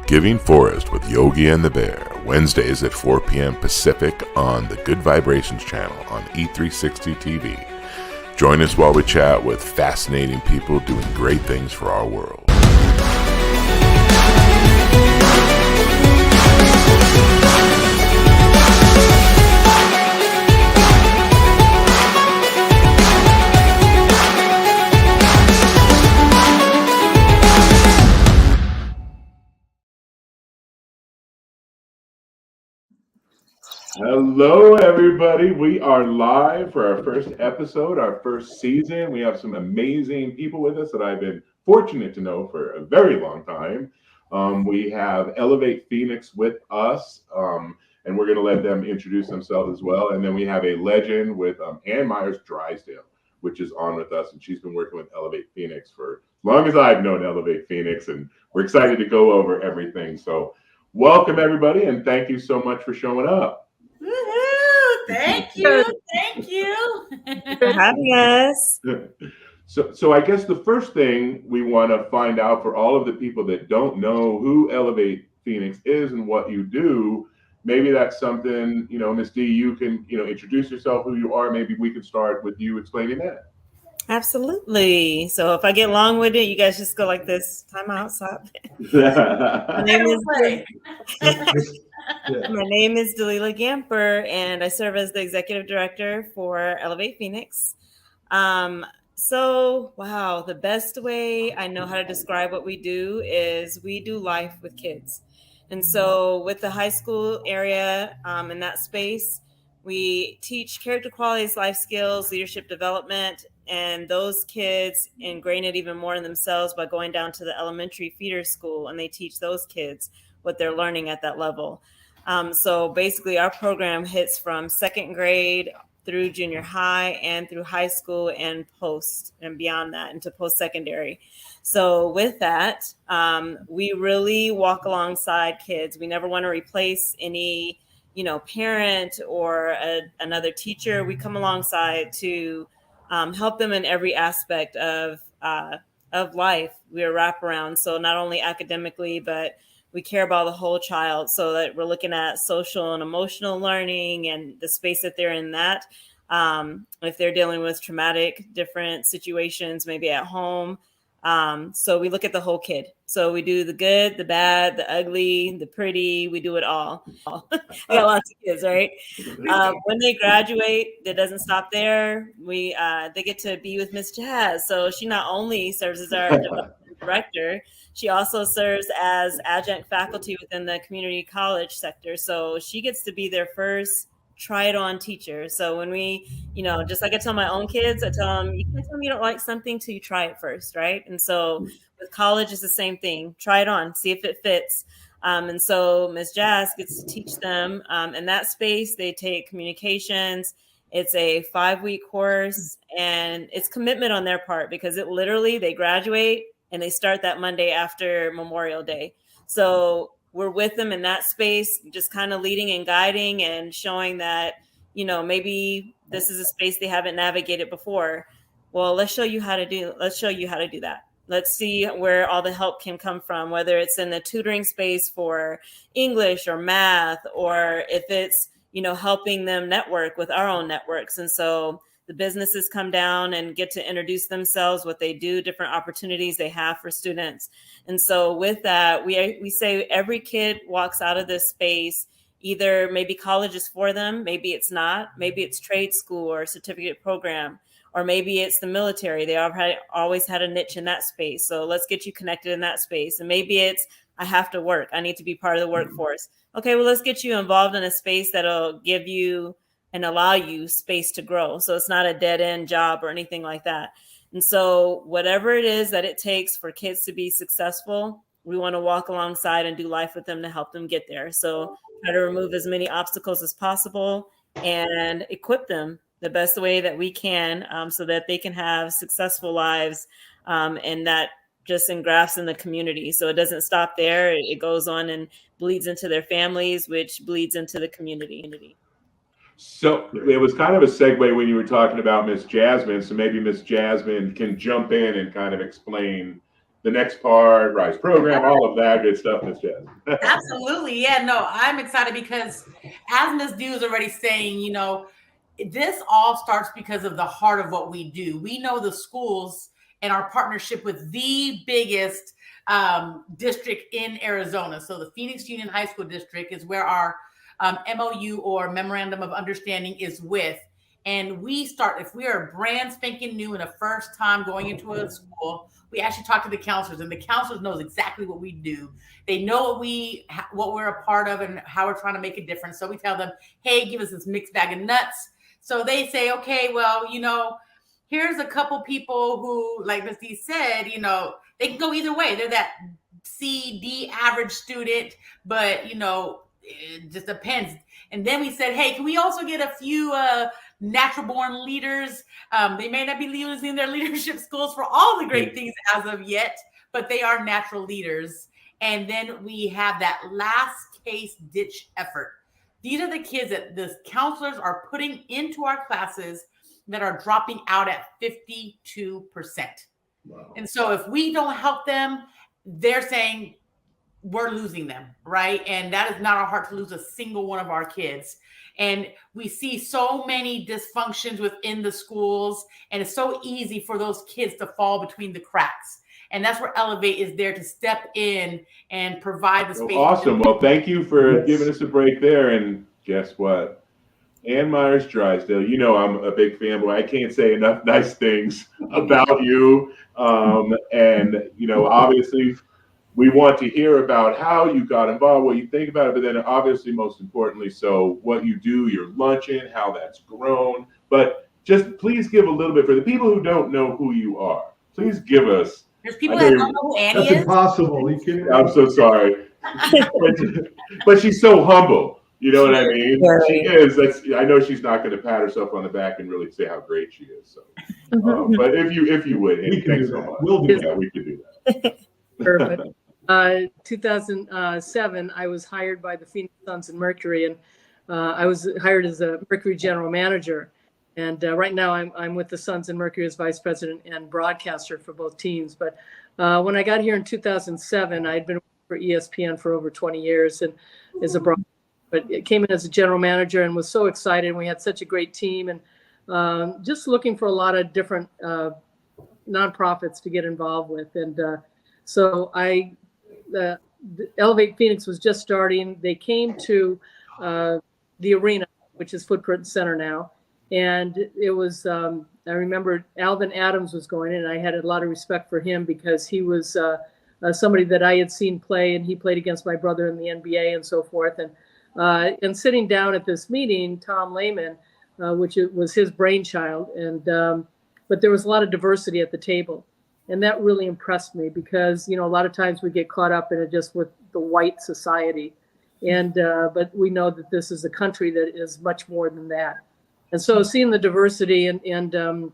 Giving Forest with Yogi and the Bear, Wednesdays at 4 p.m. Pacific on the Good Vibrations channel on E360 TV. Join us while we chat with fascinating people doing great things for our world. Hello, everybody. We are live for our first episode, our first season. We have some amazing people with us that I've been fortunate to know for a very long time. We have Elevate Phoenix with us, and we're going to let them introduce themselves as well. And then we have a legend with Ann Myers Drysdale, which is on with us, and she's been working with Elevate Phoenix for as long as I've known Elevate Phoenix, and we're excited to go over everything. So welcome, everybody, and thank you so much for showing up. Woo-hoo! Thank you for having us. So I guess the first thing we want to find out for all of the people that don't know who Elevate Phoenix is and what you do, maybe that's something, Ms. D, you can, introduce yourself, who you are. Maybe we could start with you explaining that. Absolutely. So if I get long with it, you guys just go like this. Time out, stop. My name is Dalila Gamper, and I serve as the executive director for Elevate Phoenix. The best way I know how to describe what we do is we do life with kids. And so with the high school area in that space, we teach character qualities, life skills, leadership development, and those kids ingrain it even more in themselves by going down to the elementary feeder school, and they teach those kids what they're learning at that level. So basically our program hits from second grade through junior high and through high school and post and beyond that into post-secondary. So with that, we really walk alongside kids. We never want to replace any, parent or another teacher. We come alongside to help them in every aspect of life. We're wraparound. So not only academically, but we care about the whole child, so that we're looking at social and emotional learning and the space that they're in that. If they're dealing with traumatic, different situations, maybe at home. So we look at the whole kid. So we do the good, the bad, the ugly, the pretty, we do it all. I got lots of kids, right? When they graduate, it doesn't stop there. They get to be with Miss Jazz. So she not only serves as our director, she also serves as adjunct faculty within the community college sector. So she gets to be their first try it on teacher. So when we, just like I tell my own kids, I tell them, you can't tell me you don't like something till you try it first, right? And so with college, it's the same thing. Try it on, see if it fits. And so Ms. Jazz gets to teach them in that space. They take communications. It's a 5-week course, and it's commitment on their part, because they graduate and they start that Monday after Memorial Day. So we're with them in that space, just kind of leading and guiding and showing that, maybe this is a space they haven't navigated before. Well, let's show you how to do that. Let's see where all the help can come from, whether it's in the tutoring space for English or math, or if it's, helping them network with our own networks. And so the businesses come down and get to introduce themselves, what they do, different opportunities they have for students. And so with that, we say every kid walks out of this space, either maybe college is for them, maybe it's not, maybe it's trade school or certificate program, or maybe it's the military. They always had a niche in that space. So let's get you connected in that space. And maybe it's, I have to work. I need to be part of the workforce. Okay, well, let's get you involved in a space that'll give you and allow you space to grow. So it's not a dead end job or anything like that. And so whatever it is that it takes for kids to be successful, we want to walk alongside and do life with them to help them get there. So try to remove as many obstacles as possible and equip them the best way that we can, so that they can have successful lives, and that just engrafts in the community. So it doesn't stop there. It goes on and bleeds into their families, which bleeds into the community. So it was kind of a segue when you were talking about Miss Jasmine. So maybe Miss Jasmine can jump in and kind of explain the next part, Rise program, all of that good stuff, Miss Jazz. Absolutely. Yeah, no, I'm excited because as Ms. Dew is already saying, this all starts because of the heart of what we do. We know the schools and our partnership with the biggest district in Arizona. So the Phoenix Union High School District is where our MOU or Memorandum of Understanding is with. And we start, if we are brand spanking new and a first time going into a school, we actually talk to the counselors, and the counselors knows exactly what we do. They know what we're a part of and how we're trying to make a difference. So we tell them, hey, give us this mixed bag of nuts. So they say, okay, well, here's a couple people who, like Ms. D said, they can go either way. They're that C, D average student, but, it just depends. And then we said, hey, can we also get a few natural born leaders? They may not be using their leadership skills for all the great things as of yet, but they are natural leaders. And then we have that last case ditch effort. These are the kids that the counselors are putting into our classes that are dropping out at 52%. Wow. And so if we don't help them, they're saying we're losing them, right? And that is not our heart to lose a single one of our kids. And we see so many dysfunctions within the schools, and it's so easy for those kids to fall between the cracks. And that's where Elevate is there to step in and provide the space. Awesome. Well, thank you for giving us a break there. And guess what? Ann Myers Drysdale, I'm a big fanboy. I can't say enough nice things about you. And, obviously, we want to hear about how you got involved, what you think about it, but then obviously, most importantly, so what you do, your luncheon, how that's grown. But just please give a little bit for the people who don't know who you are. Please give us. There's people that don't know who Annie is. That's impossible. I'm so sorry. but she's so humble. You know what I mean? She is. I know she's not going to pat herself on the back and really say how great she is. So, but if you would, Annie, thanks so much. We'll do that. We could do that. Perfect. 2007, I was hired by the Phoenix Suns and Mercury, and I was hired as a Mercury general manager. And right now, I'm with the Suns and Mercury as vice president and broadcaster for both teams. But when I got here in 2007, I'd been working for ESPN for over 20 years, and as a broadcaster. But it came in as a general manager and was so excited. We had such a great team, and just looking for a lot of different nonprofits to get involved with. And so Elevate Phoenix was just starting. They came to the arena, which is Footprint Center now. And it was, I remember Alvin Adams was going in, and I had a lot of respect for him because he was somebody that I had seen play, and he played against my brother in the NBA and so forth. And sitting down at this meeting, Tom Lehman, which was his brainchild, and but there was a lot of diversity at the table, and that really impressed me because a lot of times we get caught up in it just with the white society, and but we know that this is a country that is much more than that, and so seeing the diversity and can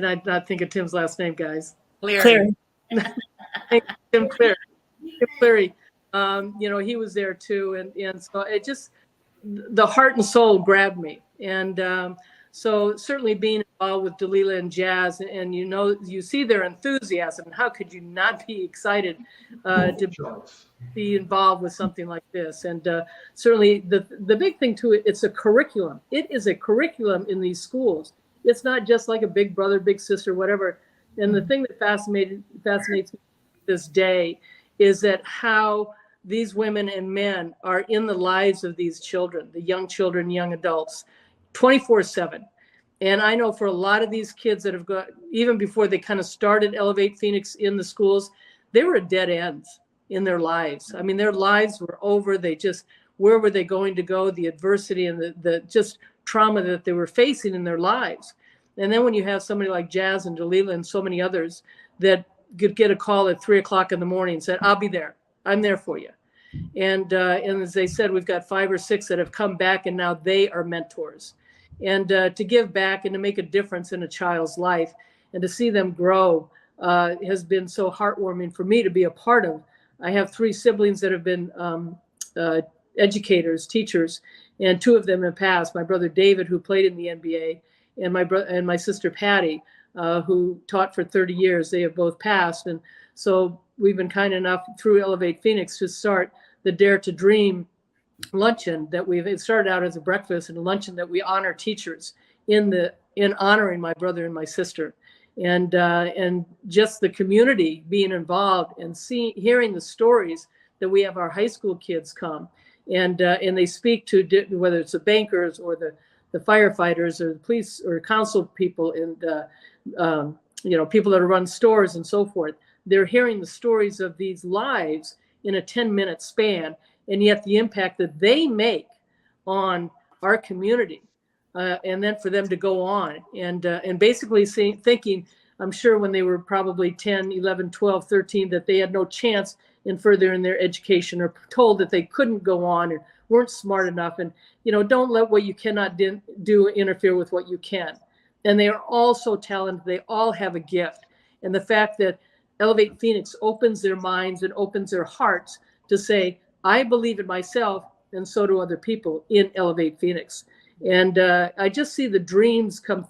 I not think of Tim's last name, guys? Cleary. Tim Cleary. Tim Cleary. He was there too. And so it just, the heart and soul grabbed me. And so certainly being involved with Delilah and Jazz, and you see their enthusiasm, and how could you not be excited to be involved with something like this? And certainly the big thing too, it's a curriculum. It is a curriculum in these schools. It's not just like a big brother, big sister, whatever. And the thing that fascinates me this day is that how these women and men are in the lives of these children, the young children, young adults, 24/7. And I know for a lot of these kids that have got, even before they kind of started Elevate Phoenix in the schools, they were at dead ends in their lives. I mean, their lives were over. Where were they going to go? The adversity and the just trauma that they were facing in their lives. And then when you have somebody like Jazz and Delilah and so many others that could get a call at 3:00 in the morning and said, I'll be there. I'm there for you. And as they said, we've got 5 or 6 that have come back, and now they are mentors. And to give back and to make a difference in a child's life and to see them grow has been so heartwarming for me to be a part of. I have 3 siblings that have been educators, teachers, and 2 of them have passed. My brother David, who played in the NBA, and my sister Patty, who taught for 30 years. They have both passed. And So we've been kind enough through Elevate Phoenix to start the Dare to Dream luncheon that it started out as a breakfast and a luncheon that we honor teachers in honoring my brother and my sister, and just the community being involved and hearing the stories that we have our high school kids come and they speak to, whether it's the bankers or the firefighters or the police or council people and people that run stores and so forth. They're hearing the stories of these lives in a 10-minute span, and yet the impact that they make on our community, and then for them to go on and basically thinking, I'm sure when they were probably 10, 11, 12, 13, that they had no chance in furthering their education, or told that they couldn't go on or weren't smart enough. And, don't let what you cannot do interfere with what you can. And they are all so talented. They all have a gift. And the fact that Elevate Phoenix opens their minds and opens their hearts to say, I believe in myself, and so do other people in Elevate Phoenix. And I just see the dreams come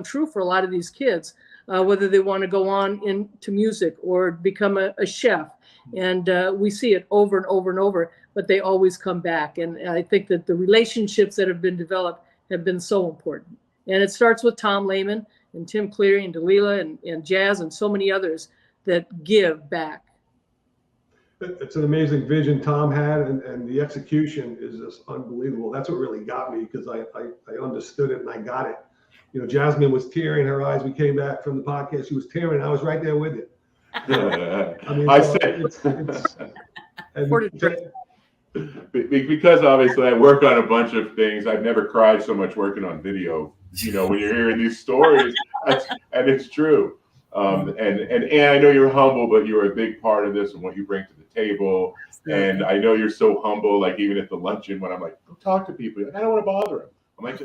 true for a lot of these kids, whether they want to go on into music or become a chef. And we see it over and over and over, but they always come back. And I think that the relationships that have been developed have been so important. And it starts with Tom Lehman and Tim Cleary and Delilah and Jazz and so many others that give back. It's an amazing vision Tom had, and the execution is just unbelievable. That's what really got me, because I understood it and I got it. Jasmine was tearing her eyes. We came back from the podcast. She was tearing. I was right there with you. I mean, because obviously I work on a bunch of things. I've never cried so much working on video. When you're hearing these stories, and it's true. And I know you're humble, but you're a big part of this and what you bring to the table. And I know you're so humble, like even at the luncheon when I'm like, go talk to people. I don't want to bother them. I'm like,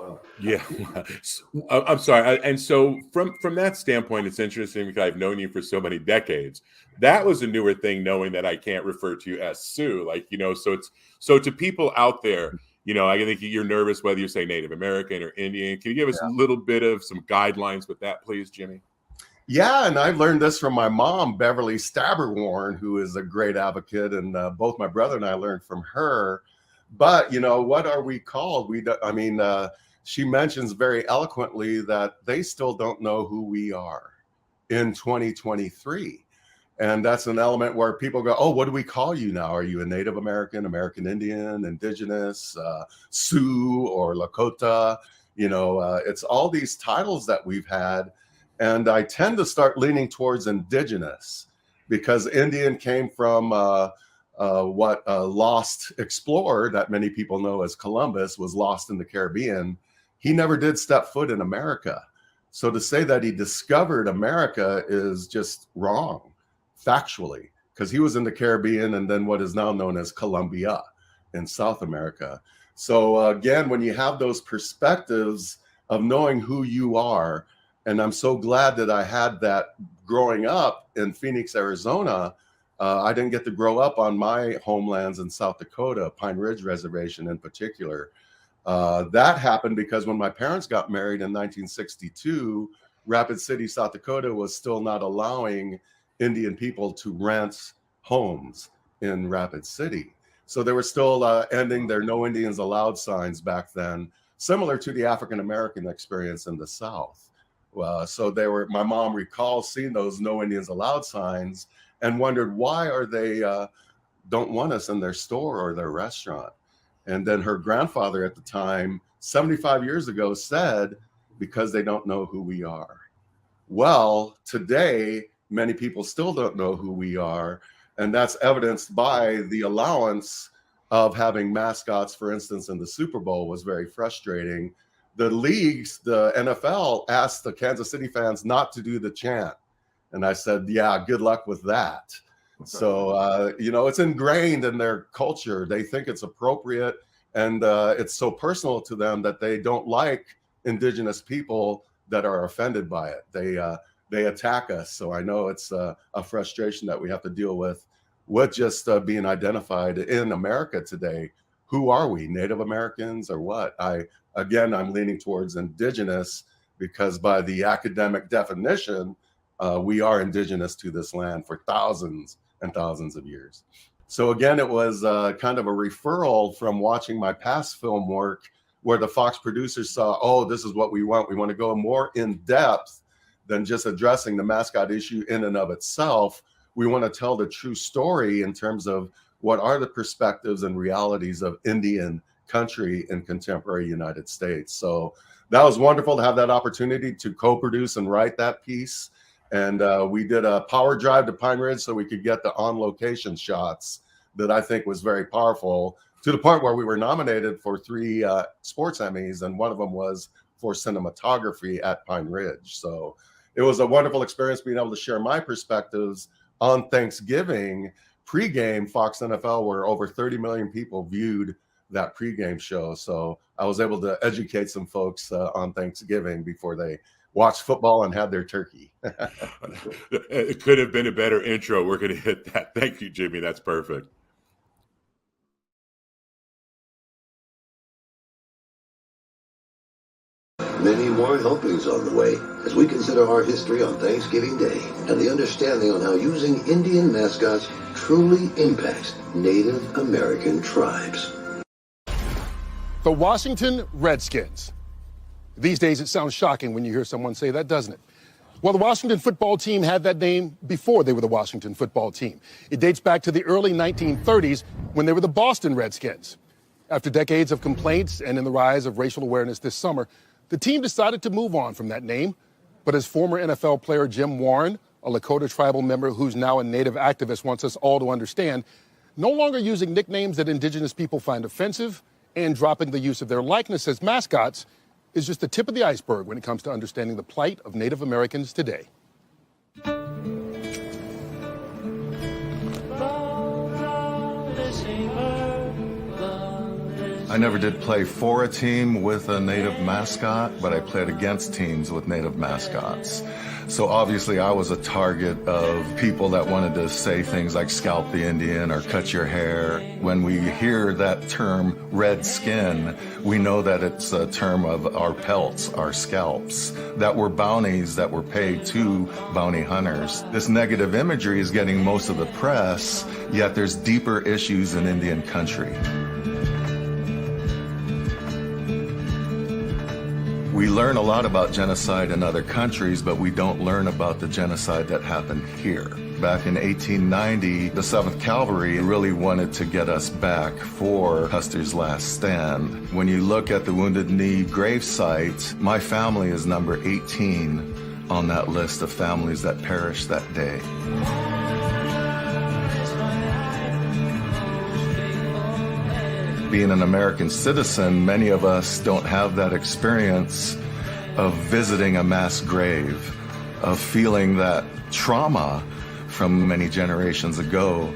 Wow. Yeah. I'm sorry. And so from that standpoint, it's interesting because I've known you for so many decades. That was a newer thing, knowing that I can't refer to you as Sue. Like, so to people out there, I think you're nervous whether you say Native American or Indian. Can you give us a little bit of some guidelines with that, please, Jimmy? Yeah, and I learned this from my mom, Beverly Stabber-Warren, who is a great advocate, and both my brother and I learned from her. But what are we called? She mentions very eloquently that they still don't know who we are in 2023. And that's an element where people go, oh, what do we call you now? Are you a Native American, American Indian, Indigenous, Sioux, or Lakota? It's all these titles that we've had. And I tend to start leaning towards Indigenous because Indian came from what a lost explorer that many people know as Columbus was lost in the Caribbean. He never did step foot in America. So to say that he discovered America is just wrong, factually, because he was in the Caribbean and then what is now known as Colombia in South America. So again, when you have those perspectives of knowing who you are, and I'm so glad that I had that growing up in Phoenix, Arizona. I didn't get to grow up on my homelands in South Dakota, Pine Ridge Reservation in particular. That happened because when my parents got married in 1962, Rapid City, South Dakota was still not allowing Indian people to rent homes in Rapid City. So they were still ending their No Indians Allowed signs back then, similar to the African American experience in the South. So my mom recalls seeing those No Indians Allowed signs and wondered why are they don't want us in their store or their restaurant. And then her grandfather at the time, 75 years ago, said, because they don't know who we are. Well, today, many people still don't know who we are. And that's evidenced by the allowance of having mascots, for instance, in the Super Bowl was very frustrating. The leagues, the NFL asked the Kansas City fans not to do the chant. And I said, yeah, good luck with that. So, it's ingrained in their culture. They think it's appropriate. And it's so personal to them that they don't like Indigenous people that are offended by it. They attack us. So I know it's a frustration that we have to deal with just being identified in America today. Who are we, Native Americans or what? I'm leaning towards Indigenous because by the academic definition, we are indigenous to this land for thousands and thousands of years. So again, it was kind of a referral from watching my past film work where the Fox producers saw, oh, this is what we want. We want to go more in depth than just addressing the mascot issue in and of itself. We want to tell the true story in terms of what are the perspectives and realities of Indian country in contemporary United States. So that was wonderful to have that opportunity to co-produce and write that piece. And we did a power drive to Pine Ridge so we could get the on-location shots that I think was very powerful, to the point where we were nominated for 3 sports Emmys, and one of them was for cinematography at Pine Ridge. So it was a wonderful experience being able to share my perspectives on Thanksgiving. Pre-game Fox NFL, where over 30 million people viewed that pregame show. So I was able to educate some folks on Thanksgiving before they watched football and had their turkey. It could have been a better intro. We're going to hit that. Thank you, Jimmy. That's perfect. Many more helpings on the way as we consider our history on Thanksgiving Day and the understanding on how using Indian mascots truly impacts Native American tribes. The Washington Redskins. These days it sounds shocking when you hear someone say that, doesn't it? Well, the Washington football team had that name before they were the Washington football team. It dates back to the early 1930s when they were the Boston Redskins. After decades of complaints and in the rise of racial awareness this summer, the team decided to move on from that name. But as former NFL player Jim Warren, a Lakota tribal member who's now a Native activist, wants us all to understand, no longer using nicknames that Indigenous people find offensive and dropping the use of their likeness as mascots is just the tip of the iceberg when it comes to understanding the plight of Native Americans today. I I never did play for a team with a native mascot, but I played against teams with native mascots. So obviously I was a target of people that wanted to say things like scalp the Indian or cut your hair. When we hear that term red skin, we know that it's a term of our pelts, our scalps, that were bounties that were paid to bounty hunters. This negative imagery is getting most of the press, yet there's deeper issues in Indian country. We learn a lot about genocide in other countries, but we don't learn about the genocide that happened here. Back in 1890, the 7th Cavalry really wanted to get us back for Custer's last stand. When you look at the Wounded Knee gravesite, my family is number 18 on that list of families that perished that day. Being an American citizen, many of us don't have that experience of visiting a mass grave, of feeling that trauma from many generations ago.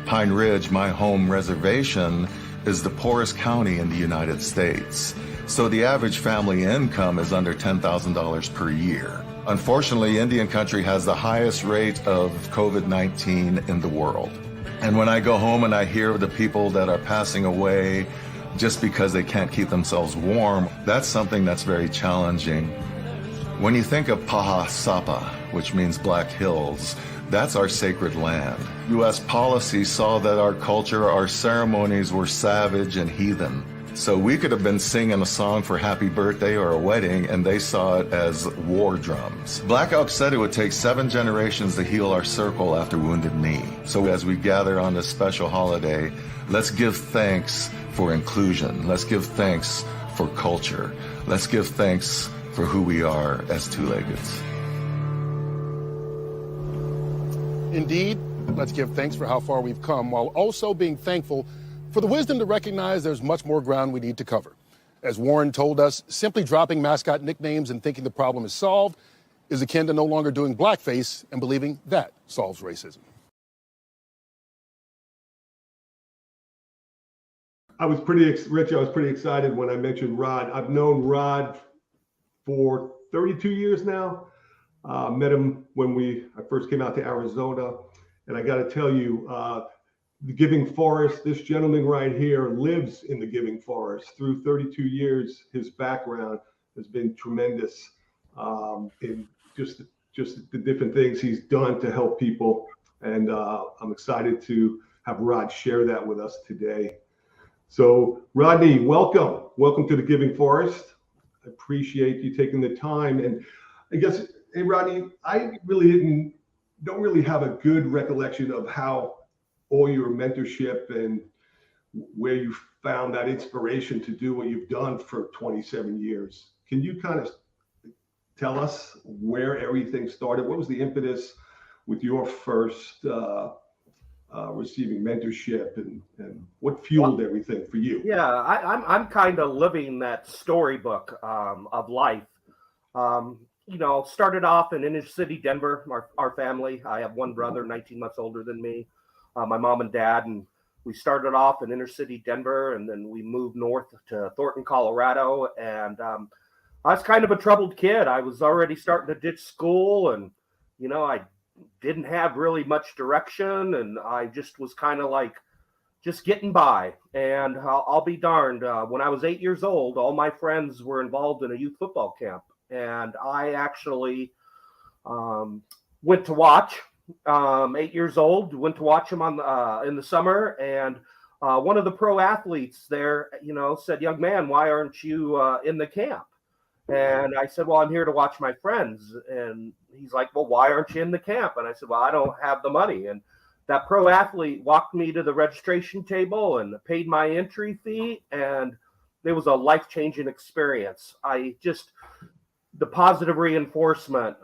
Pine Ridge, my home reservation, is the poorest county in the United States. So the average family income is under $10,000 per year. Unfortunately, Indian country has the highest rate of COVID-19 in the world. And when I go home and I hear of the people that are passing away just because they can't keep themselves warm, that's something that's very challenging. When you think of Paha Sapa, which means Black Hills, that's our sacred land. U.S. policy saw that our culture, our ceremonies were savage and heathen. So we could have been singing a song for happy birthday or a wedding, and they saw it as war drums. Black Elk said it would take 7 generations to heal our circle after Wounded Knee. So as we gather on this special holiday, let's give thanks for inclusion. Let's give thanks for culture. Let's give thanks for who we are as two-leggeds. Indeed, let's give thanks for how far we've come, while also being thankful for the wisdom to recognize there's much more ground we need to cover. As Warren told us, simply dropping mascot nicknames and thinking the problem is solved is akin to no longer doing blackface and believing that solves racism. I was pretty excited when I mentioned Rod. I've known Rod for 32 years now. Met him when I first came out to Arizona. And I got to tell you, the Giving Forest, this gentleman right here lives in the Giving Forest. Through 32 years, his background has been tremendous in just the different things he's done to help people. And I'm excited to have Rod share that with us today. So Rodney, welcome. Welcome to the Giving Forest. I appreciate you taking the time. And I guess, hey, Rodney, I really don't really have a good recollection of how all your mentorship and where you found that inspiration to do what you've done for 27 years. Can you kind of tell us where everything started? What was the impetus with your first receiving mentorship, and what fueled everything for you? Yeah, I'm kind of living that storybook of life. Started off in inner city Denver, our family. I have one brother, 19 months older than me. My mom and dad, and we started off in inner city Denver, and then we moved north to Thornton, Colorado. And I was kind of a troubled kid. I was already starting to ditch school, and I didn't have really much direction, and I just was kind of like just getting by. And I'll be darned, when I was 8 years old, all my friends were involved in a youth football camp, and I actually went to watch. 8 years old, went to watch him in the summer, and one of the pro athletes there, said, "Young man, why aren't you in the camp?" And I said, "Well, I'm here to watch my friends." And he's like, "Well, why aren't you in the camp?" And I said, "Well, I don't have the money." And that pro athlete walked me to the registration table and paid my entry fee, and it was a life-changing experience. The positive reinforcement,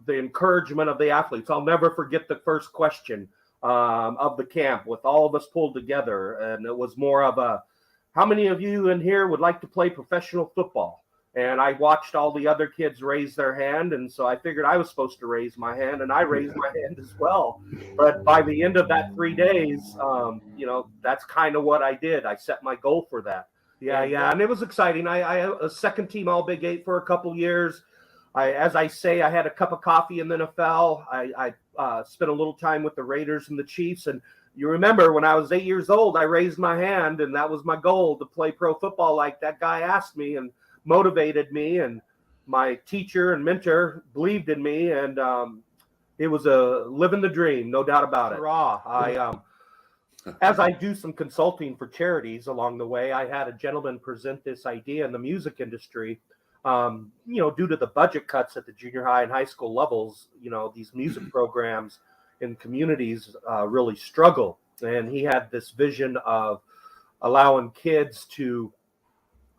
the encouragement of the athletes. I'll never forget the first question of the camp with all of us pulled together. And it was more of how many of you in here would like to play professional football? And I watched all the other kids raise their hand, and so I figured I was supposed to raise my hand, and I raised my hand as well. But by the end of that 3 days, that's kind of what I did. I set my goal for that. Yeah, and it was exciting. I a second team All Big 8 for a couple years. As I say, I had a cup of coffee in the NFL. I spent a little time with the Raiders and the Chiefs. And you remember when I was 8 years old, I raised my hand, and that was my goal, to play pro football like that guy asked me and motivated me. And my teacher and mentor believed in me. And it was a living the dream, no doubt about it. As I do some consulting for charities along the way, I had a gentleman present this idea in the music industry. Due to the budget cuts at the junior high and high school levels, these music programs in communities really struggle. And he had this vision of allowing kids to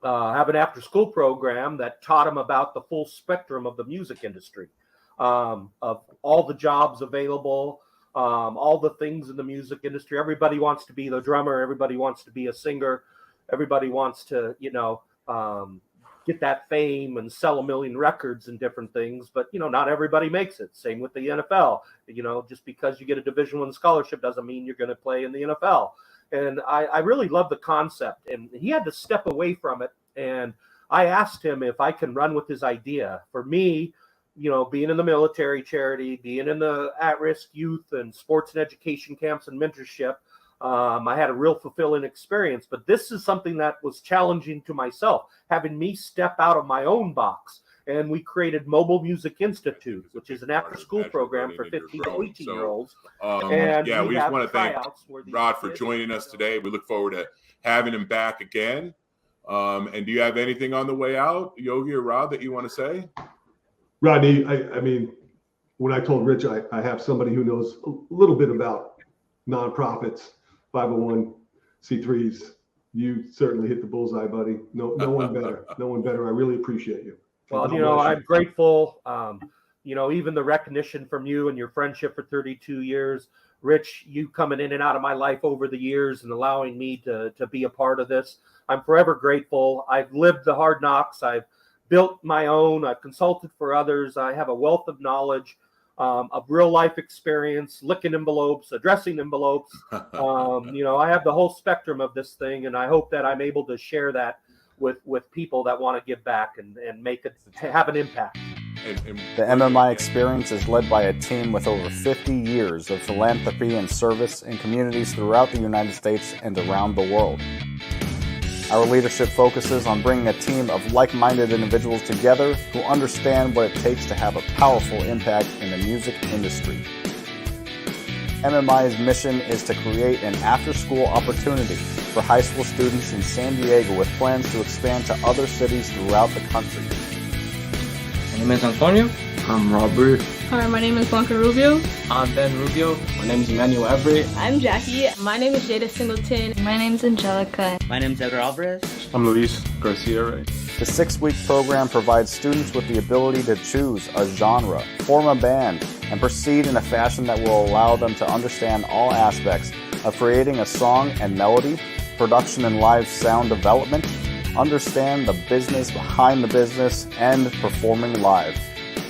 have an after-school program that taught them about the full spectrum of the music industry, of all the jobs available, all the things in the music industry. Everybody wants to be the drummer. Everybody wants to be a singer. Everybody wants to, get that fame and sell 1 million records and different things. But, not everybody makes it. Same with the NFL. Just because you get a Division I scholarship doesn't mean you're going to play in the NFL. And I really love the concept. And he had to step away from it. And I asked him if I can run with his idea. For me, being in the military charity, being in the at-risk youth and sports and education camps and mentorship, I had a real fulfilling experience. But this is something that was challenging to myself, having me step out of my own box. And we created Mobile Music Institute, which is an after-school program for 15 to 18-year-olds. We just want to thank Rod for joining us today. We look forward to having him back again. And do you have anything on the way out, Yogi or Rod, that you want to say? Rodney, I mean, when I told Rich I have somebody who knows a little bit about nonprofits, 501c3s, you certainly hit the bullseye, buddy. No one better. No one better. I really appreciate you. Well, I'm grateful. Even the recognition from you and your friendship for 32 years, Rich, you coming in and out of my life over the years and allowing me to be a part of this. I'm forever grateful. I've lived the hard knocks. I've built my own. I've consulted for others. I have a wealth of knowledge, of real life experience, licking envelopes, addressing envelopes. I have the whole spectrum of this thing, and I hope that I'm able to share that with people that want to give back and make it have an impact. The MMI experience is led by a team with over 50 years of philanthropy and service in communities throughout the United States and around the world. Our leadership focuses on bringing a team of like-minded individuals together who understand what it takes to have a powerful impact in the music industry. MMI's mission is to create an after-school opportunity for high school students in San Diego with plans to expand to other cities throughout the country. My name is Antonio. I'm Robert. Hi, my name is Blanca Rubio. I'm Ben Rubio. My name is Emmanuel Everett. I'm Jackie. My name is Jada Singleton. My name is Angelica. My name is Edgar Alvarez. I'm Luis Garcia. The 6-week program provides students with the ability to choose a genre, form a band, and proceed in a fashion that will allow them to understand all aspects of creating a song and melody, production and live sound development, understand the business behind the business, and performing live.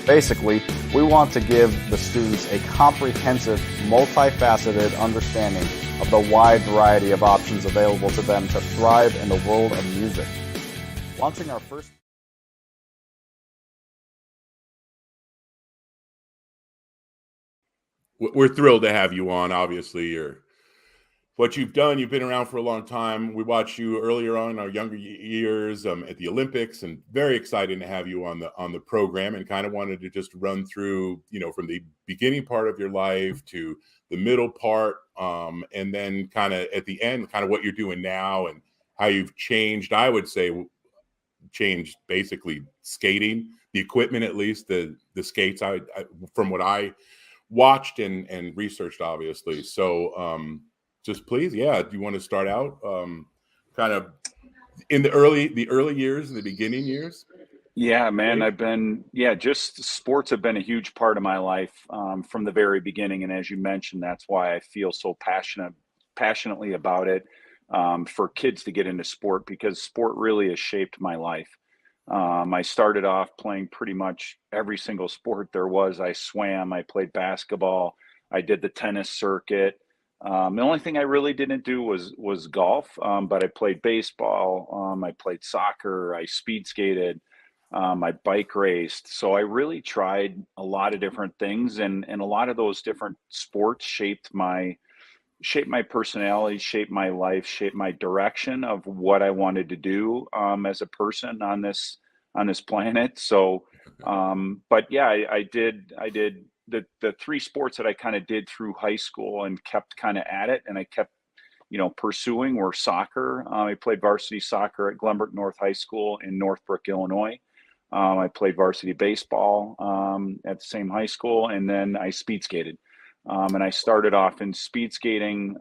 Basically, we want to give the students a comprehensive, multifaceted understanding of the wide variety of options available to them to thrive in the world of music. Launching our first... We're thrilled to have you on. Obviously, what you've done, you've been around for a long time. We watched you earlier on in our younger years at the Olympics, and very excited to have you on the program, and kind of wanted to just run through, from the beginning part of your life to the middle part, and then kind of at the end, kind of what you're doing now and how you've changed. I would say changed basically skating, the equipment, at least the skates. I from what I watched and researched, obviously. So just please, do you want to start out kind of in the early years, in the beginning years? Yeah, man, just sports have been a huge part of my life from the very beginning. And as you mentioned, that's why I feel so passionately about it, for kids to get into sport, because sport really has shaped my life. I started off playing pretty much every single sport there was. I swam, I played basketball, I did the tennis circuit. The only thing I really didn't do was golf, but I played baseball, I played soccer, I speed skated, I bike raced. So I really tried a lot of different things, and a lot of those different sports shaped my personality, shaped my life, shaped my direction of what I wanted to do as a person on this planet. So, but yeah, I did the three sports that I kind of did through high school and kept kind of at it, and I kept pursuing were soccer. I played varsity soccer at Glenbrook North High School in Northbrook, Illinois. I played varsity baseball at the same high school, and then I speed skated. And I started off in speed skating.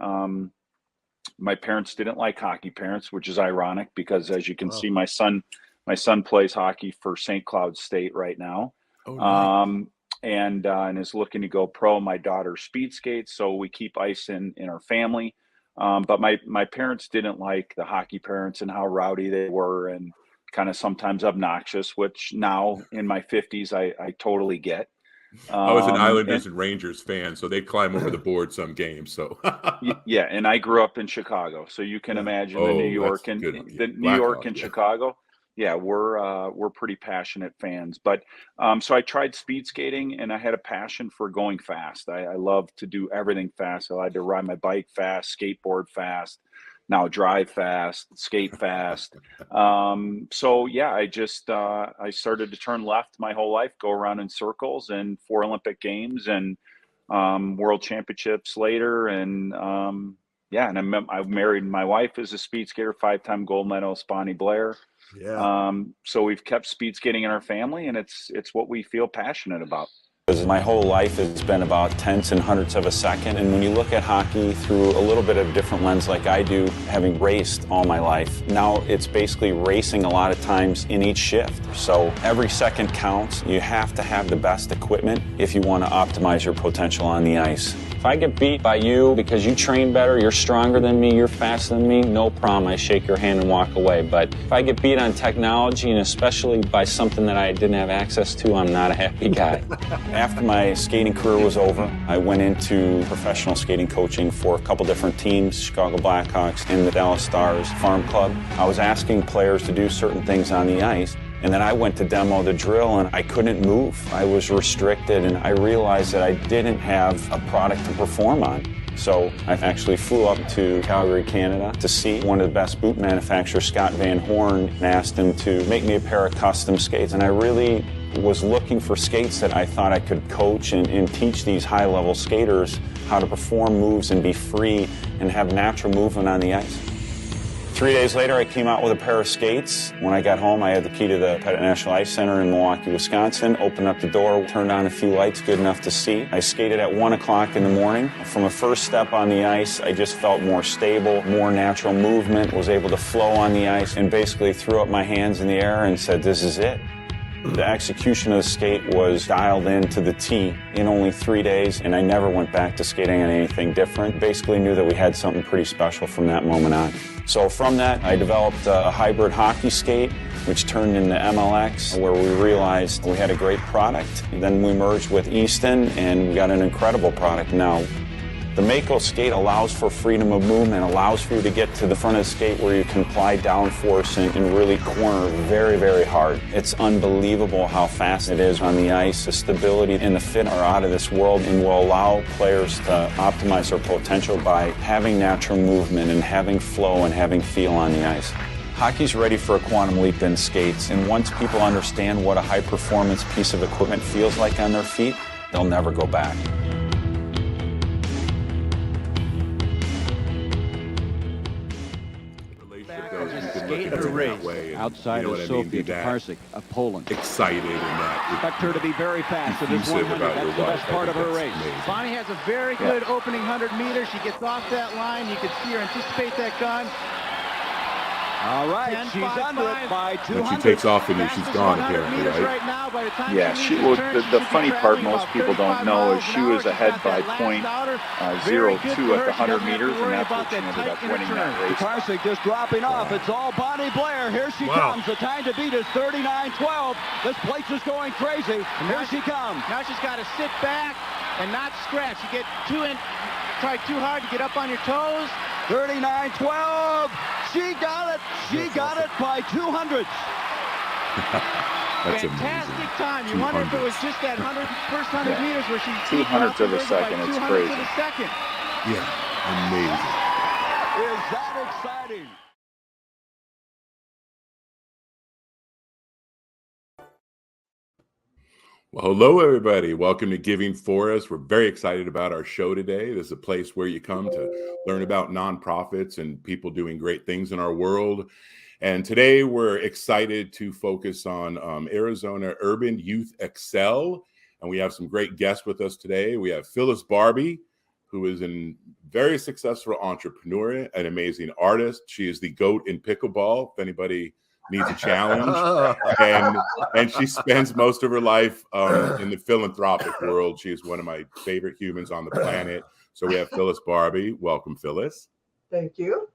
My parents didn't like hockey, which is ironic because, as you can see, my son plays hockey for St. Cloud State right now. Oh, nice. And is looking to go pro. My daughter speed skates, so we keep ice in our family. But my parents didn't like the hockey parents and how rowdy they were and kind of sometimes obnoxious, which now in my 50s I totally get. I was an Islanders and Rangers fan, so they'd climb over the board some games. So yeah, and I grew up in Chicago, so you can imagine the New York and Chicago. Yeah, we're pretty passionate fans. But so I tried speed skating, and I had a passion for going fast. I love to do everything fast. I like to ride my bike fast, skateboard fast, now drive fast, skate fast. So yeah, I started to turn left my whole life, go around in circles, and 4 Olympic Games and World Championships later. And yeah, and I married my wife as a speed skater, 5-time gold medalist, Bonnie Blair. Yeah. So we've kept speed skating in our family, and it's what we feel passionate about. My whole life has been about tenths and hundredths of a second, and when you look at hockey through a little bit of a different lens like I do, having raced all my life, now it's basically racing a lot of times in each shift. So every second counts. You have to have the best equipment if you want to optimize your potential on the ice. If I get beat by you because you train better, you're stronger than me, you're faster than me, no problem, I shake your hand and walk away. But if I get beat on technology, and especially by something that I didn't have access to, I'm not a happy guy. After my skating career was over, I went into professional skating coaching for a couple different teams, Chicago Blackhawks and the Dallas Stars Farm Club. I was asking players to do certain things on the ice, and then I went to demo the drill, and I couldn't move. I was restricted, and I realized that I didn't have a product to perform on. So I actually flew up to Calgary, Canada to see one of the best boot manufacturers, Scott Van Horn, and asked him to make me a pair of custom skates. And I really was looking for skates that I thought I could coach and teach these high-level skaters how to perform moves and be free and have natural movement on the ice. 3 days later, I came out with a pair of skates. When I got home, I had the key to the Pettit National Ice Center in Milwaukee, Wisconsin, opened up the door, turned on a few lights good enough to see. I skated at 1 o'clock in the morning. From a first step on the ice, I just felt more stable, more natural movement, was able to flow on the ice, and basically threw up my hands in the air and said, this is it. The execution of the skate was dialed in to the T in only 3 days, and I never went back to skating on anything different. Basically knew that we had something pretty special from that moment on. So from that, I developed a hybrid hockey skate, which turned into MLX, where we realized we had a great product. Then we merged with Easton, and we got an incredible product now. The Mako skate allows for freedom of movement, allows for you to get to the front of the skate where you can apply downforce and really corner very, very hard. It's unbelievable how fast it is on the ice. The stability and the fit are out of this world and will allow players to optimize their potential by having natural movement and having flow and having feel on the ice. Hockey's ready for a quantum leap in skates, and once people understand what a high-performance piece of equipment feels like on their feet, they'll never go back. Skate her race outside of Sofia Tokarczyk of Poland. Excited in that. Expect her to be very fast. So this 100, that's the best part of her race. Bonnie has a very good opening 100 meters. She gets off that line. You can see her anticipate that gun. All right, she's under it by 200. When she takes off in you, she's gone apparently, right? Yeah, the funny part most people don't know is she was ahead by .02 at the 100 meters, and that's what she ended up winning that race. Parsik just dropping off. It's all Bonnie Blair. Here she comes. The time to beat is 39:12. This place is going crazy. And here she comes. Now she's got to sit back and not scratch. You get try too hard to get up on your toes. 39:12. She got it. She got it by 200. That's fantastic amazing. time. You wonder if it was just that first 100 meters where she 200ths of a second. It's crazy. Yeah, amazing. Is that exciting? Well, hello, everybody. Welcome to Giving Forest. We're very excited about our show today. This is a place where you come to learn about nonprofits and people doing great things in our world. And today we're excited to focus on Arizona Urban Youth Excel. And we have some great guests with us today. We have Phyllis Barbie, who is a very successful entrepreneur, an amazing artist. She is the GOAT in pickleball, if anybody needs a challenge. And she spends most of her life in the philanthropic world. She is one of my favorite humans on the planet. So we have Phyllis Barbie. Welcome, Phyllis. Thank you.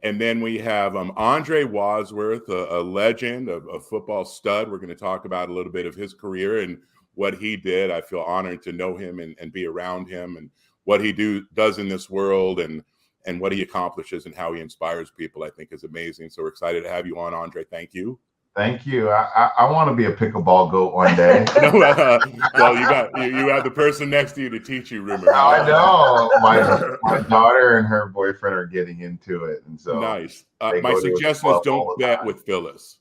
And then we have Andre Wadsworth, a legend, a football stud. We're going to talk about a little bit of his career and what he did. I feel honored to know him and be around him and what he does in this world and what he accomplishes and how he inspires people, I think is amazing. So we're excited to have you on, Andre. Thank you. Thank you. I want to be a pickleball goat one day. Well, you have the person next to you to teach you, rumor. I know. My daughter and her boyfriend are getting into it, and so nice. My suggestion is don't bet with Phyllis.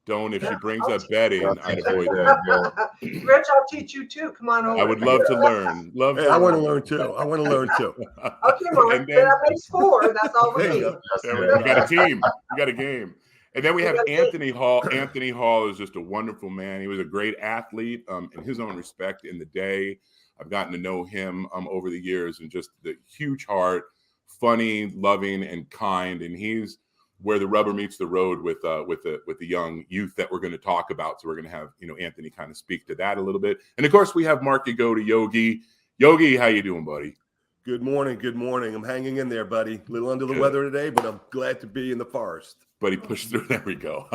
Don't, if she brings up betting, I'd avoid that. Rich, I'll teach you too. Come on over. I would love to learn. I want to learn too. Okay, Mark. That makes 4. That's all we need. We got a team. We got a game. And then we have Anthony Hall. Anthony Hall is just a wonderful man. He was a great athlete in his own respect in the day. I've gotten to know him over the years, and just the huge heart, funny, loving, and kind. And he's where the rubber meets the road with the young youth that we're going to talk about. So we're going to have Anthony kind of speak to that a little bit. And of course, we have Mark Yagoda, Yogi. Yogi, how you doing, buddy? Good morning. Good morning. I'm hanging in there, buddy. A little under the weather today, but I'm glad to be in the forest. But he pushed through. There we go.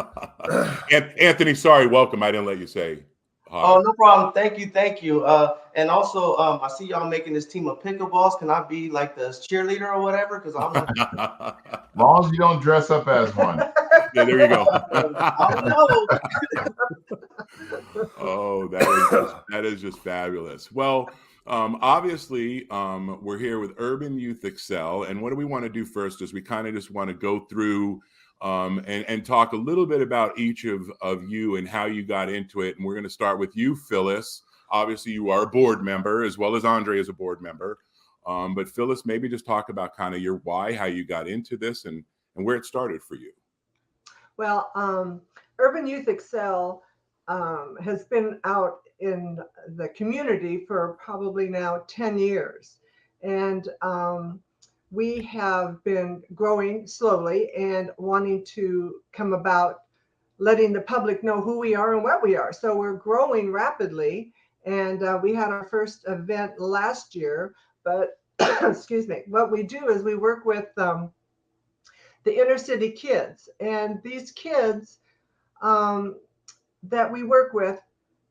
Anthony, sorry, welcome. I didn't let you say hi. Oh, no problem. Thank you. And also, I see y'all making this team of pickleballs. Can I be like the cheerleader or whatever? Because I'm as long as you don't dress up as one. Yeah, there you go. Oh, that is just fabulous. Well, obviously, we're here with Urban Youth Excel, and what do we want to do first is we kind of just want to go through and talk a little bit about each of you and how you got into it. And we're going to start with you, Phyllis. Obviously, you are a board member, as well as Andre is a board member. But Phyllis, maybe just talk about kind of your why, how you got into this, and where it started for you. Well, Urban Youth Excel has been out in the community for probably now 10 years. And we have been growing slowly and wanting to come about letting the public know who we are and what we are. So we're growing rapidly. And we had our first event last year, but excuse me, what we do is we work with the inner city kids. And these kids that we work with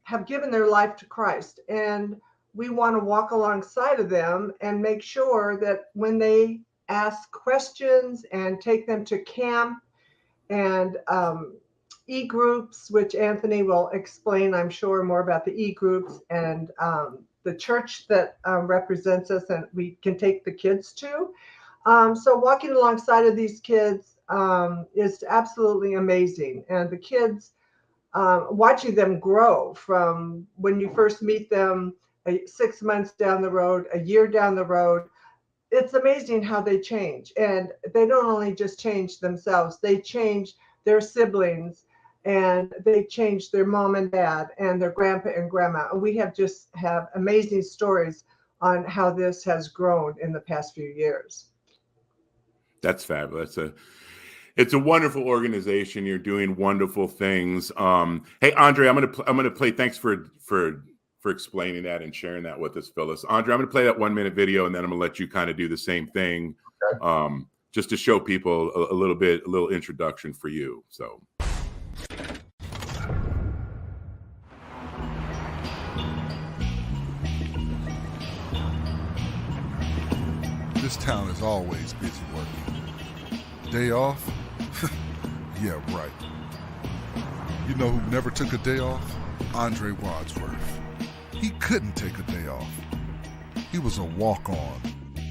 have given their life to Christ. And we want to walk alongside of them and make sure that when they ask questions and take them to camp and e-groups, which Anthony will explain, I'm sure, more about the e-groups and the church that represents us and we can take the kids to. So walking alongside of these kids is absolutely amazing. And the kids, watching them grow from when you first meet them 6 months down the road, a year down the road, it's amazing how they change. And they don't only just change themselves, they change their siblings and they change their mom and dad and their grandpa and grandma. And we have amazing stories on how this has grown in the past few years. That's fabulous. It's a wonderful organization. You're doing wonderful things. Hey, Andre, I'm gonna play. Thanks for explaining that and sharing that with us, Phyllis. Andre, I'm gonna play that 1-minute video, and then I'm gonna let you kind of do the same thing, just to show people a little introduction for you. So. This town is always busy working. Day off? Yeah, right. You know who never took a day off? Andre Wadsworth. He couldn't take a day off. He was a walk-on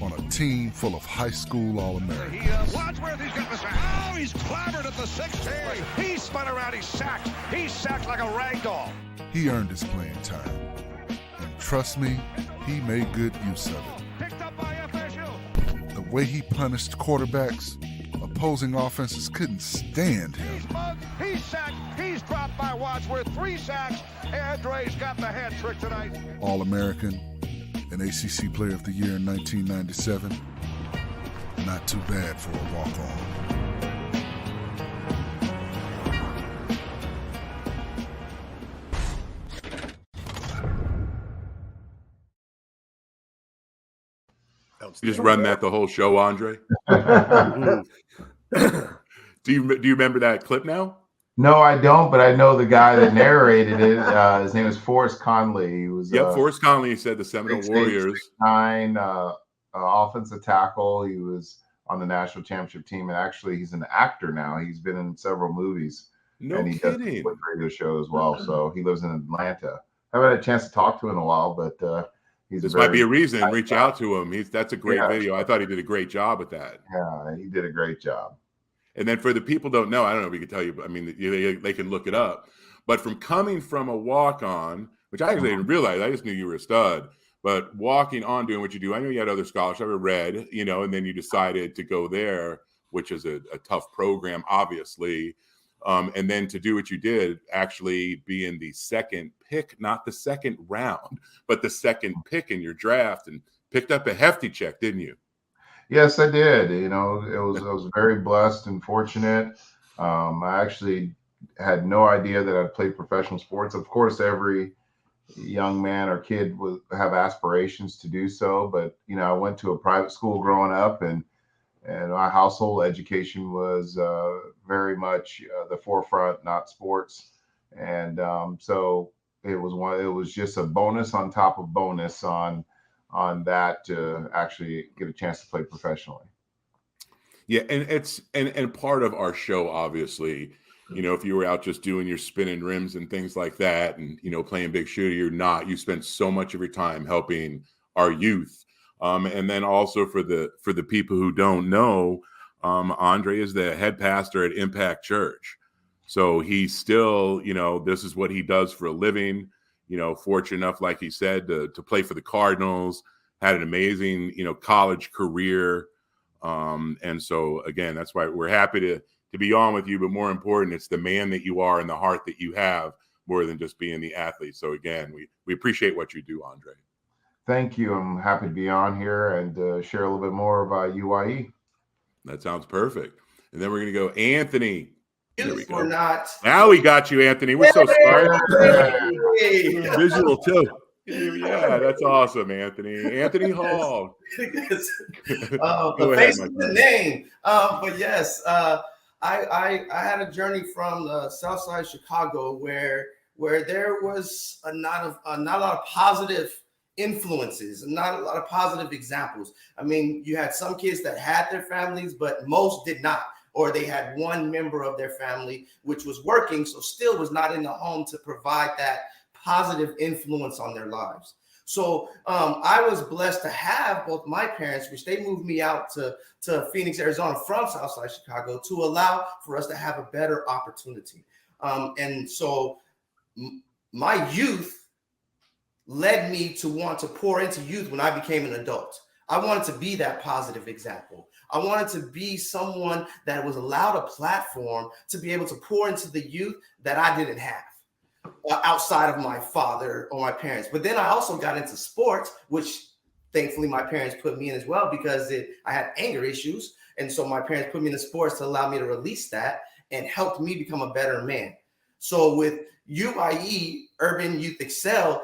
a team full of high school All-Americans. Wadsworth, he's got the sack. Oh, he's clobbered at the 6-10. He spun around, he's sacked. He's sacked like a rag doll. He earned his playing time. And trust me, he made good use of it. Picked up by FSU. The way he punished quarterbacks, opposing offenses couldn't stand him. He's mugged, he's sacked, he's dropped by Wadsworth. 3 sacks. Andre's got the hat trick tonight. All-American, an ACC Player of the Year in 1997. Not too bad for a walk-on. You just run that the whole show, Andre? Do you remember that clip now? No, I don't, but I know the guy that narrated it. His name is Forrest Conley. He was Forrest Conley said the Seminole Warriors. 6'9", offensive tackle. He was on the national championship team, and actually he's an actor now. He's been in several movies. No and he kidding. does a radio show as well. So he lives in Atlanta. I haven't had a chance to talk to him in a while, but this might be a reason. Reach out to him. That's a great video. I thought he did a great job with that. Yeah, he did a great job. And then for the people who don't know, I don't know if we can tell you, but I mean, they can look it up. But from coming from a walk-on, which I actually didn't realize, I just knew you were a stud, but walking on, doing what you do, I know you had other scholarships, I read, and then you decided to go there, which is a tough program, obviously. And then to do what you did, actually being the second pick, not the second round, but the second pick in your draft, and picked up a hefty check, didn't you? Yes, I did. I was very blessed and fortunate. I actually had no idea that I'd play professional sports. Of course, every young man or kid would have aspirations to do so. But, I went to a private school growing up, and my household education was very much the forefront, not sports. And so it was just a bonus on top of bonus on that to actually get a chance to play professionally. Yeah, and it's and part of our show, obviously, if you were out just doing your spinning rims and things like that, and playing big shooter, you spent so much of your time helping our youth. And then also for the people who don't know, Andre is the head pastor at Impact Church. So he's still, this is what he does for a living. Fortunate enough, like he said, to play for the Cardinals, had an amazing, college career. And so, again, that's why we're happy to be on with you. But more important, it's the man that you are and the heart that you have more than just being the athlete. So, again, we appreciate what you do, Andre. Thank you. I'm happy to be on here and share a little bit more about UYE. That sounds perfect. And then we're going to go Anthony. There we go. Or not. Now we got you, Anthony. We're so smart. Hey. Visual too. Yeah, that's awesome, Anthony. Anthony Hall. The face of the name. But yes, I had a journey from the South Side of Chicago where there was not a lot of positive influences and not a lot of positive examples. I mean, you had some kids that had their families, but most did not. Or they had one member of their family which was working, so still was not in the home to provide that positive influence on their lives. So I was blessed to have both my parents, which they moved me out to Phoenix, Arizona from Southside Chicago to allow for us to have a better opportunity. And so my youth led me to want to pour into youth when I became an adult. I wanted to be that positive example. I wanted to be someone that was allowed a platform to be able to pour into the youth that I didn't have outside of my father or my parents. But then I also got into sports, which thankfully my parents put me in as well because I had anger issues. And so my parents put me in the sports to allow me to release that and helped me become a better man. So with UYE, Urban Youth Excel,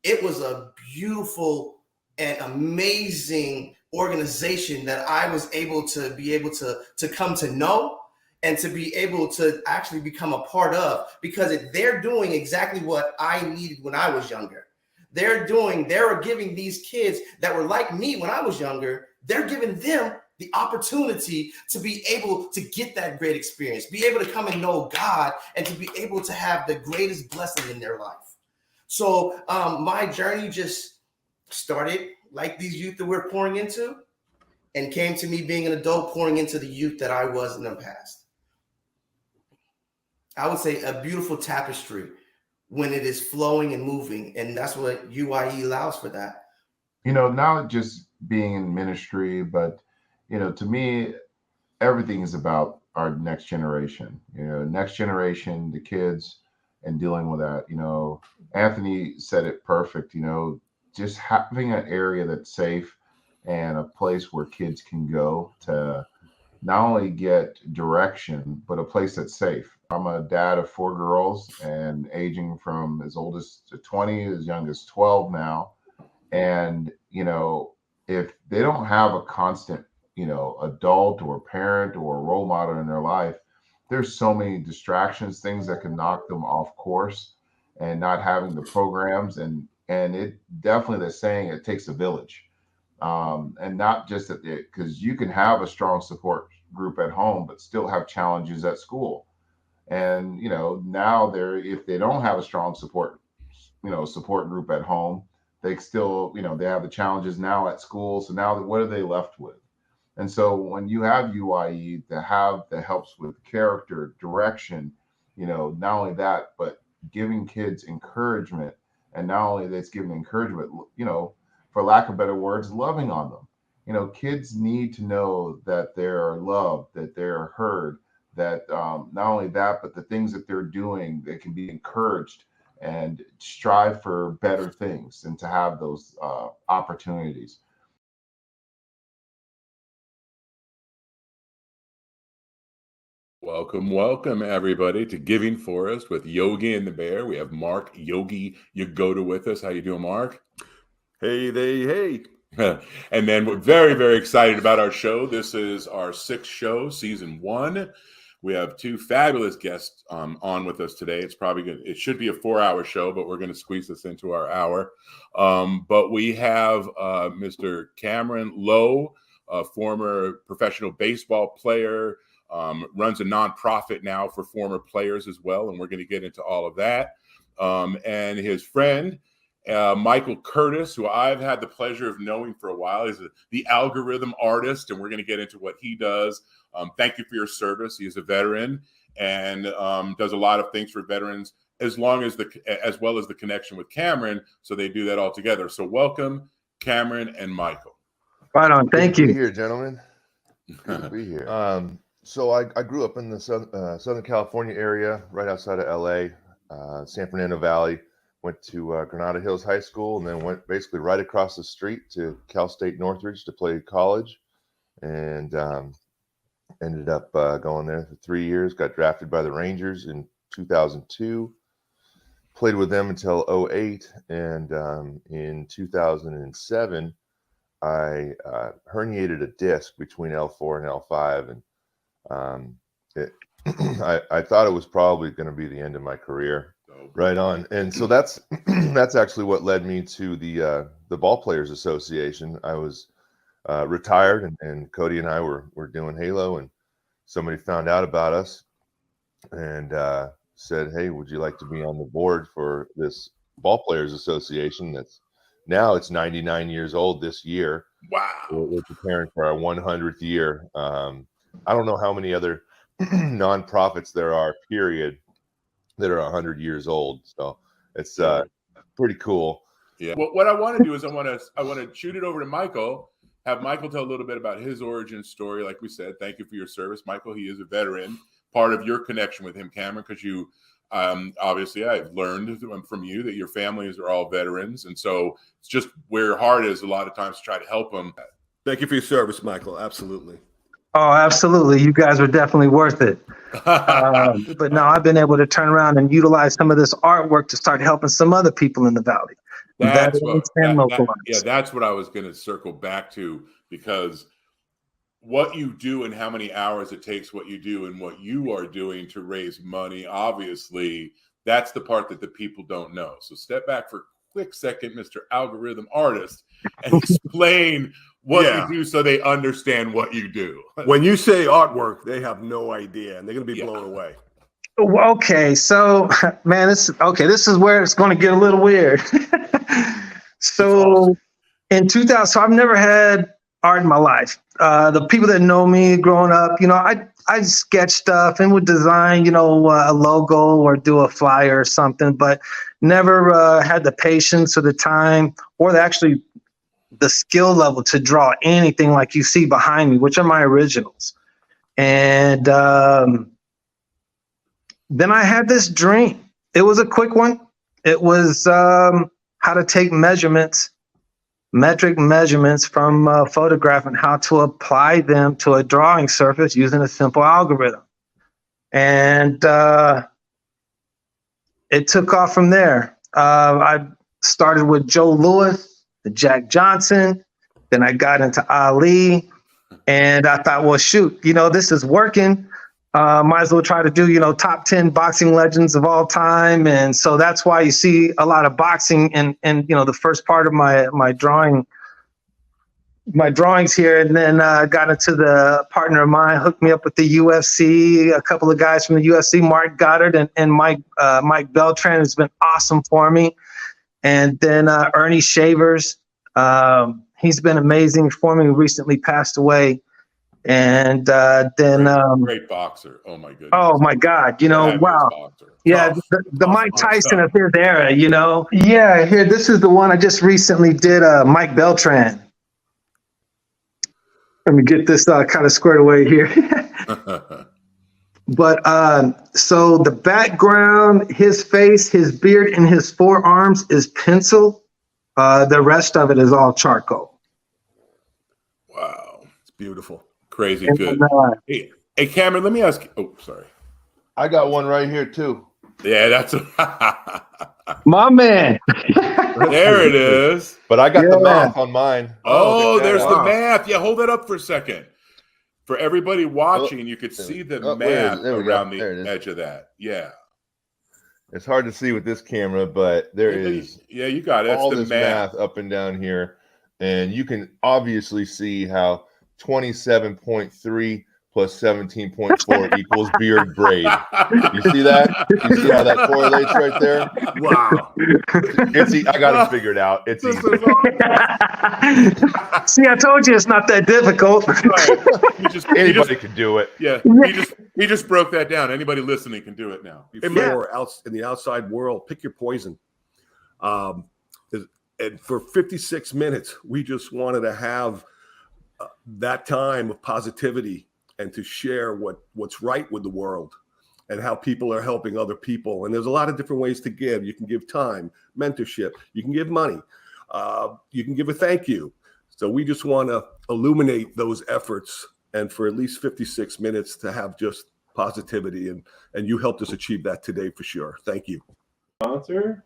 it was a beautiful and amazing organization that I was able to come to know and to be able to actually become a part of, because they're doing exactly what I needed when I was younger. They're giving these kids that were like me when I was younger, they're giving them the opportunity to be able to get that great experience, be able to come and know God, and to be able to have the greatest blessing in their life. So my journey just started like these youth that we're pouring into, and came to me being an adult pouring into the youth that I was in the past. I would say a beautiful tapestry when it is flowing and moving, and that's what UYE allows for that. Not just being in ministry, but, to me, everything is about our next generation, next generation, the kids, and dealing with that. Anthony said it perfect, just having an area that's safe and a place where kids can go to not only get direction, but a place that's safe. I'm a dad of 4 girls and aging from as old as 20, as young as 12 now. And, if they don't have a constant, adult or parent or role model in their life, there's so many distractions, things that can knock them off course, and not having the programs. And it definitely, they're saying it takes a village. And not just that, because you can have a strong support group at home, but still have challenges at school. And, now if they don't have a strong support group at home, they still, they have the challenges now at school. So now what are they left with? And so when you have UIE that helps with character, direction, not only that, but giving kids encouragement, and not only that's giving encouragement, for lack of better words, loving on them. Kids need to know that they're loved, that they're heard, that not only that, but the things that they're doing, they can be encouraged and strive for better things and to have those opportunities. Welcome everybody to Giving Forest with Yogi and the Bear. We have Mark Yogi Yagoda with us. How you doing, Mark? Hey. And then we're very, very excited about our show. This is our 6th show, season 1. We have 2 fabulous guests on with us today. It should be a 4-hour show, but we're going to squeeze this into our hour. But we have Mr. Cameron Lowe, a former professional baseball player, runs a nonprofit now for former players as well, and we're going to get into all of that. And his friend, Michael Curtis, who I've had the pleasure of knowing for a while, is the algorithm artist, and we're going to get into what he does. Thank you for your service. He is a veteran and does a lot of things for veterans, as well as the connection with Cameron. So they do that all together. So welcome, Cameron and Michael. Right on. Thank you. Good to be here, gentlemen. Good to be here. So I grew up in the Southern California area, right outside of LA, San Fernando Valley. Went to Granada Hills High School, and then went basically right across the street to Cal State Northridge to play college, and ended up going there for 3 years. Got drafted by the Rangers in 2002. Played with them until 2008, and in 2007, I herniated a disc between L4 and L5, and I thought it was probably going to be the end of my career. Right on. And so that's actually what led me to the Ball Players Association. I was retired, and Cody and I were doing Halo, and somebody found out about us and said, "Hey, would you like to be on the board for this Ball Players Association?" It's 99 years old this year. Wow. We're preparing for our 100th year. I don't know how many other nonprofits there are, period, that are 100 years old. So it's pretty cool. Yeah. Well, what I want to do is I want to shoot it over to Michael, have Michael tell a little bit about his origin story. Like we said, thank you for your service, Michael. He is a veteran. Part of your connection with him, Cameron, because you Obviously, I've learned from you that your families are all veterans, and so it's just where heart is a lot of times to try to help them. Thank you for your service, Michael. Absolutely. Oh, absolutely. You guys were definitely worth it. But now I've been able to turn around and utilize some of this artwork to start helping some other people in the Valley. That's what I was going to circle back to, because what you do and how many hours it takes, what you do and what you are doing to raise money, obviously, that's the part that the people don't know. So step back for a quick second, Mr. Algorithm Artist, and explain what you do so they understand what you do. When you say artwork, they have no idea, and they're going to be blown away. Okay, so man, this is where it's going to get a little weird. So in 2000, so I've never had art in my life. The people that know me growing up, I sketch stuff and would design, a logo or do a flyer or something, but never had the patience or the time or the skill level to draw anything like you see behind me, which are my originals. And then I had this dream. It was a quick one. It was how to take metric measurements from a photograph and how to apply them to a drawing surface using a simple algorithm. And it took off from there. I started with Joe Louis, Jack Johnson, then I got into Ali, and I thought, well, shoot, this is working. Might as well try to do, top 10 boxing legends of all time. And so that's why you see a lot of boxing and the first part of my drawings here. And then got into the partner of mine, hooked me up with the UFC, a couple of guys from the UFC, Mark Goddard and Mike Beltran has been awesome for me. And then Ernie Shavers, he's been amazing for me, recently passed away. And then great boxer. Oh my goodness. Oh my God. Wow. Yeah, the Mike Tyson of his era, Yeah, here, this is the one I just recently did, Mike Beltran. Let me get this kind of squared away here. But so the background, his face, his beard, and his forearms is pencil. The rest of it is all charcoal. Wow. It's beautiful. Crazy good. Hey, Cameron, let me ask you. Oh, sorry. I got one right here too. Yeah, that's my man. There it is. But I got the math on mine. Oh, there's the math. Yeah, hold that up for a second. For everybody watching, you could see the math around the edge of that. Yeah. It's hard to see with this camera, but there is. Yeah, you got it. That's all the this math up and down here, and you can obviously see how 27.3 plus 17.4 equals beard braid. You see that? You see how that correlates right there? Wow. I got it figured out. It's easy. See, I told you it's not that difficult. Anybody can do it. Yeah. He just broke that down. Anybody listening can do it now. In the outside world, pick your poison. And for 56 minutes, we just wanted to have that time of positivity and to share what's right with the world and how people are helping other people. And there's a lot of different ways to give. You can give time, mentorship, you can give money, you can give a thank you. So we just want to illuminate those efforts, and for at least 56 minutes to have just positivity, and you helped us achieve that today for sure. Thank you. Sponsor?